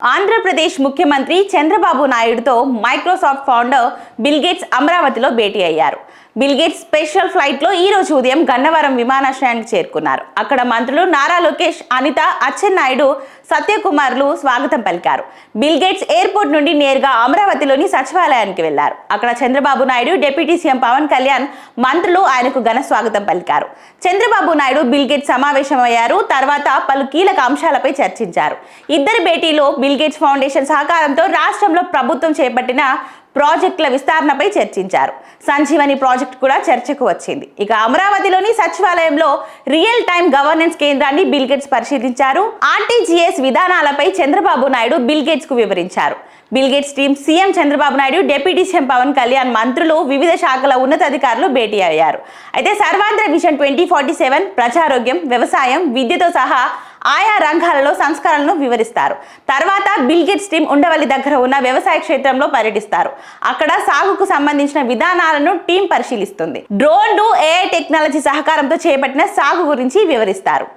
ఆంధ్రప్రదేశ్ ముఖ్యమంత్రి చంద్రబాబు నాయుడుతో Microsoft founder bill gates అమరావతిలో భేటీ అయ్యారు. బిల్ గేట్స్ స్పెషల్ ఫ్లైట్లో ఈ రోజు ఉదయం గన్నవరం విమానాశ్రయానికి చేరుకున్నారు. అక్కడ మంత్రులు నారా లోకేష్, అనిత, అచ్చెన్నాయుడు, సత్యకుమార్లు స్వాగతం పలికారు. బిల్ గేట్స్ ఎయిర్పోర్ట్ నుండి నేరుగా అమరావతిలోని సచివాలయానికి వెళ్లారు. అక్కడ చంద్రబాబు నాయుడు, డిప్యూటీ సీఎం పవన్ కళ్యాణ్, మంత్రులు ఆయనకు ఘన స్వాగతం పలికారు. చంద్రబాబు నాయుడు, బిల్ గేట్స్ సమావేశమయ్యారు. తర్వాత పలు కీలక అంశాలపై చర్చించారు. ఇద్దరి భేటీలో బిల్ గేట్స్ ఫౌండేషన్ సహకారంతో రాష్ట్రంలో ప్రభుత్వం చేపట్టిన ప్రాజెక్టుల విస్తరణపై చర్చించారు. సంజీవని ప్రాజెక్టు కూడా చర్చకు వచ్చింది. ఇక అమరావతిలోని సచివాలయంలో రియల్ టైం గవర్నెన్స్ కేంద్రాన్ని బిల్ గేట్స్ పరిశీలించారు. ఆర్టీజీఎస్ విధానాలపై చంద్రబాబు నాయుడు బిల్ గేట్స్ కు వివరించారు. Bill Gates team, CM Chandrababu Naidu, deputy CM Pawan Kalyan, మంత్రులు, వివిధ శాఖల ఉన్నతాధికారులు భేటీ అయ్యారు. అయితే సర్వాంధ్ర విజన్ 2047, ప్రజారోగ్యం, వ్యవసాయం, విద్యతో సహా ఆయా రంగాలలో సంస్కరణలను వివరిస్తారు. తర్వాత బిల్ గేట్స్ టీం ఉండవల్లి దగ్గర ఉన్న వ్యవసాయ క్షేత్రంలో పర్యటిస్తారు. అక్కడ సాగుకు సంబంధించిన విధానాలను టీం పరిశీలిస్తుంది. డ్రోన్లు, ఏఐ టెక్నాలజీ సహకారంతో చేపట్టిన సాగు గురించి వివరిస్తారు.